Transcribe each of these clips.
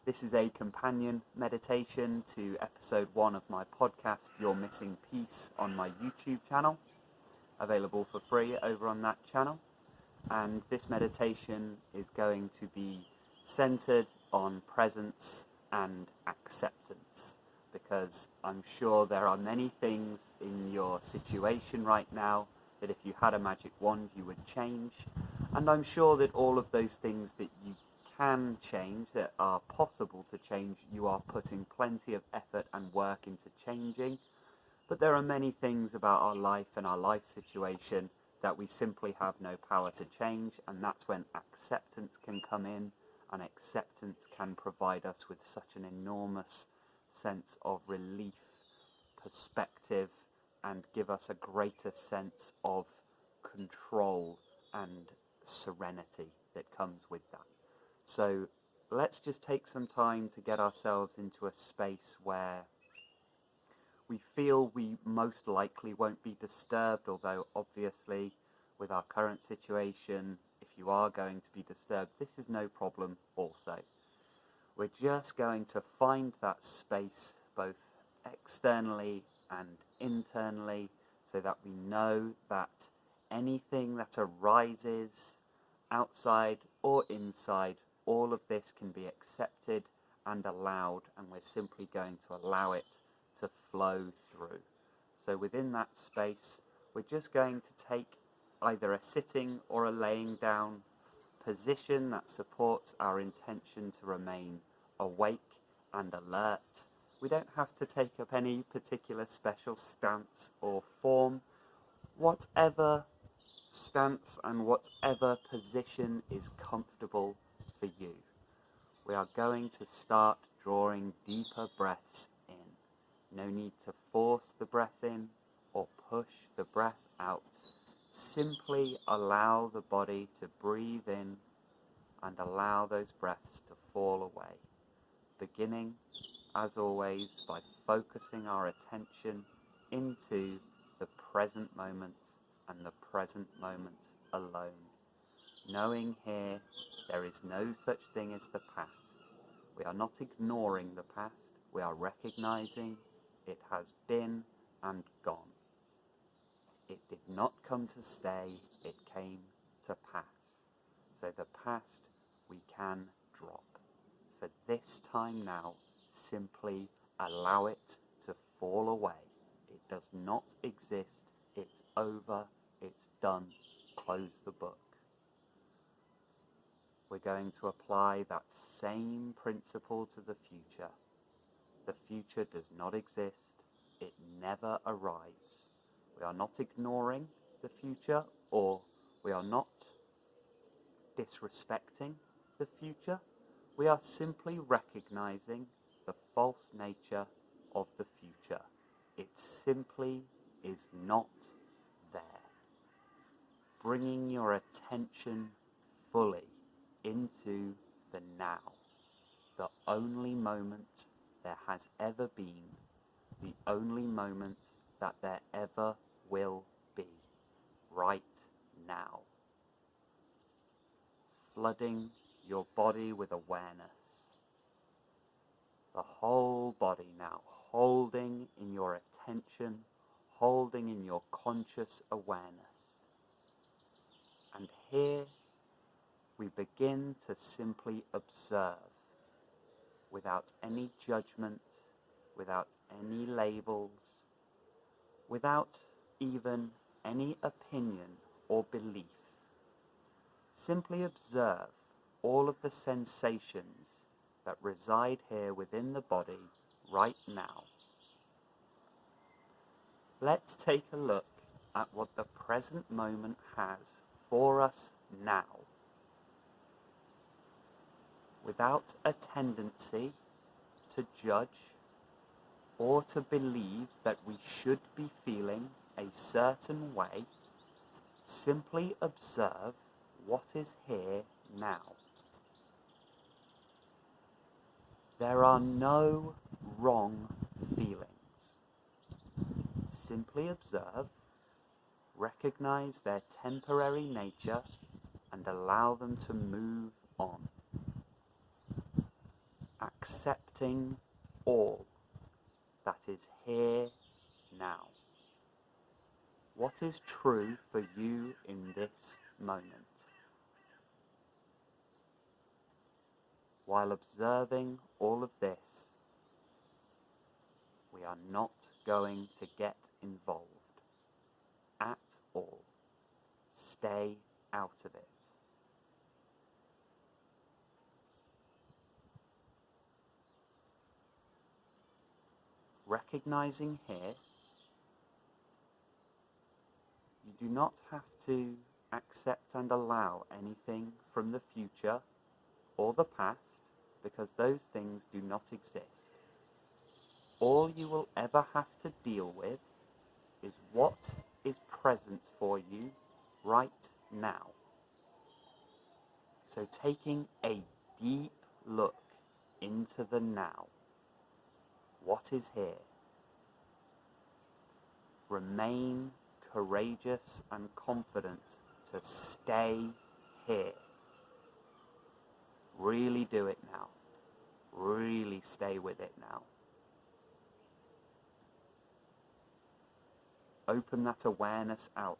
This is a companion meditation to episode 1 of my podcast, You're Missing Peace, on my YouTube channel, available for free over on that channel. And this meditation is going to be centered on presence and acceptance, because I'm sure there are many things in your situation right now that if you had a magic wand you would change, and I'm sure that all of those things that you can change, that are possible to change, you are putting plenty of effort and work into changing. But there are many things about our life and our life situation that we simply have no power to change, and that's when acceptance can come in, and acceptance can provide us with such an enormous sense of relief, perspective, and give us a greater sense of control and serenity that comes with that. So let's just take some time to get ourselves into a space where we feel we most likely won't be disturbed, although obviously with our current situation, if you are going to be disturbed, this is no problem also. We're just going to find that space both externally and internally, so that we know that anything that arises outside or inside, all of this can be accepted and allowed, and we're simply going to allow it to flow through. So within that space, we're just going to take either a sitting or a laying down position that supports our intention to remain awake and alert. We don't have to take up any particular special stance or form. Whatever stance and whatever position is comfortable for you. We are going to start drawing deeper breaths in. No need to force the breath in or push the breath out. Simply allow the body to breathe in and allow those breaths to fall away. Beginning, as always, by focusing our attention into the present moment and the present moment alone. Knowing here there is no such thing as the past. We are not ignoring the past, we are recognizing it has been and gone. It did not come to stay, it came to pass. So the past we can drop. For this time now, simply allow it to fall away. It does not exist, it's over, it's done, close the book. We're going to apply that same principle to the future. The future does not exist, it never arrives. We are not ignoring the future, or we are not disrespecting the future. We are simply recognizing the false nature of the future. It simply is not there. Bringing your attention fully into the now, the only moment there has ever been, the only moment that there ever will be, right now. Flooding your body with awareness. The whole body now, holding in your attention, holding in your conscious awareness. And here we begin to simply observe, without any judgment, without any labels, without even any opinion or belief. Simply observe all of the sensations that reside here within the body right now. Let's take a look at what the present moment has for us now, without a tendency to judge or to believe that we should be feeling a certain way. Simply observe what is here now. There are no wrong feelings. Simply observe, recognize their temporary nature, and allow them to move on. accepting all that is here now. What is true for you in this moment? While observing all of this, we are not going to get involved at all. Stay out of it. Recognizing here, you do not have to accept and allow anything from the future or the past, because those things do not exist. All you will ever have to deal with is what is present for you right now. So taking a deep look into the now. What is here? Remain courageous and confident to stay here. Really do it now. Really stay with it now. Open that awareness out.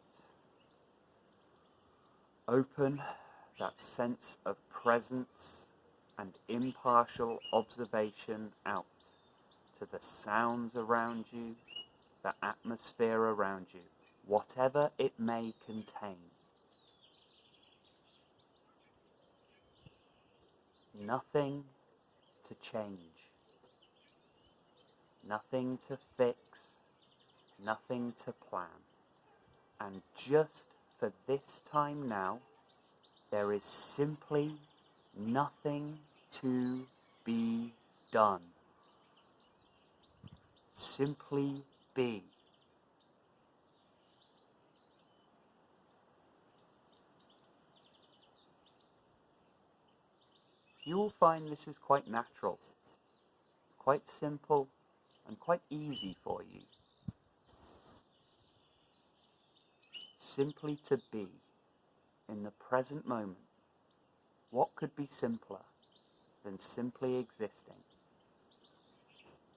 Open that sense of presence and impartial observation out to the sounds around you, the atmosphere around you, whatever it may contain. Nothing to change, nothing to fix, nothing to plan. And just for this time now, there is simply nothing to be done. Simply be. You will find this is quite natural, quite simple, and quite easy for you. Simply to be in the present moment. What could be simpler than simply existing?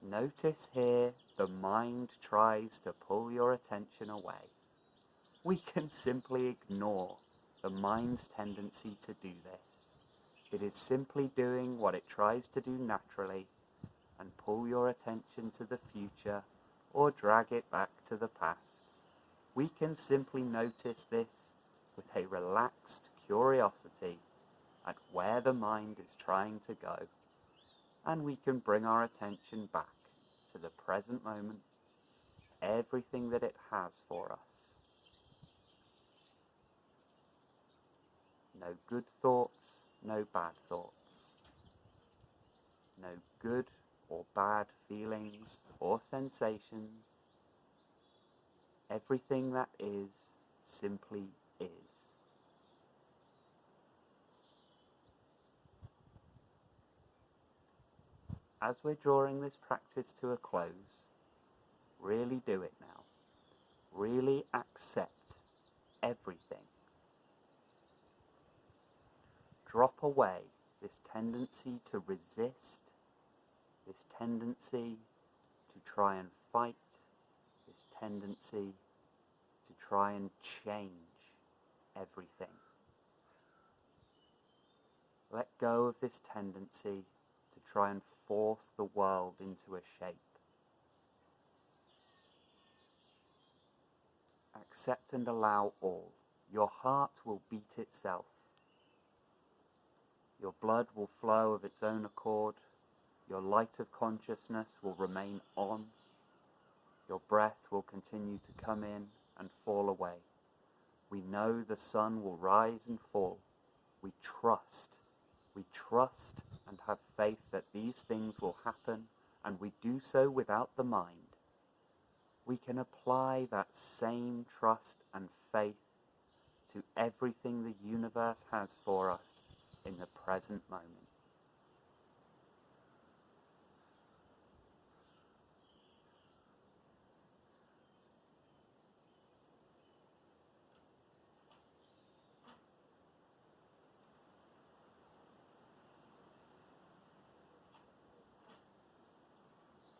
Notice here the mind tries to pull your attention away. We can simply ignore the mind's tendency to do this. It is simply doing what it tries to do naturally and pull your attention to the future or drag it back to the past. We can simply notice this with a relaxed curiosity at where the mind is trying to go, and we can bring our attention back to the present moment, everything that it has for us. No good thoughts, no bad thoughts. No good or bad feelings or sensations. Everything that is simply is. As we're drawing this practice to a close, really do it now. Really accept everything. Drop away this tendency to resist, this tendency to try and fight, this tendency to try and change everything. Let go of this tendency to try and force the world into a shape. Accept and allow all. Your heart will beat itself. Your blood will flow of its own accord. Your light of consciousness will remain on. Your breath will continue to come in and fall away. We know the sun will rise and fall. We trust and have faith that these things will happen, and we do so without the mind. We can apply that same trust and faith to everything the universe has for us in the present moment.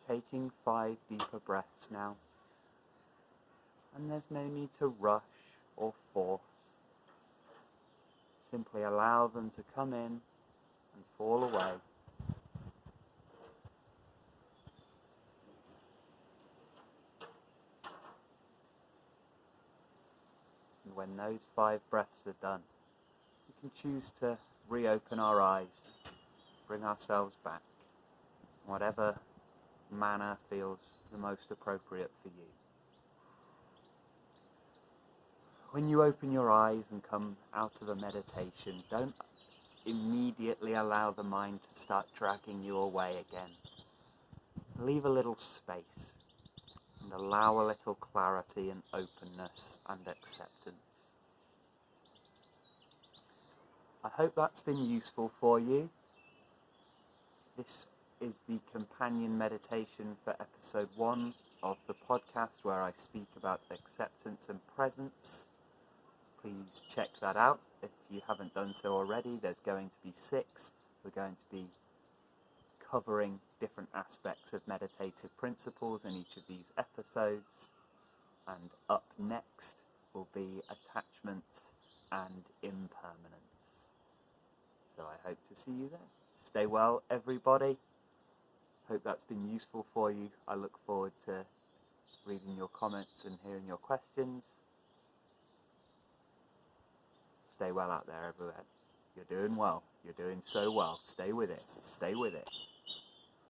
taking 5 deeper breaths now. And there's no need to rush or force. Simply allow them to come in and fall away. And when those 5 breaths are done, we can choose to reopen our eyes, bring ourselves back, in whatever manner feels the most appropriate for you. When you open your eyes and come out of a meditation, don't immediately allow the mind to start dragging you away again. Leave a little space and allow a little clarity and openness and acceptance. I hope that's been useful for you. This is the companion meditation for episode 1 of the podcast, where I speak about acceptance and presence. Please check that out if you haven't done so already. There's going to be 6. We're going to be covering different aspects of meditative principles in each of these episodes. And up next will be attachment and impermanence. So I hope to see you then. Stay well, everybody. Hope that's been useful for you. I look forward to reading your comments and hearing your questions. Stay well out there, everyone. You're doing well. You're doing so well. Stay with it. Stay with it.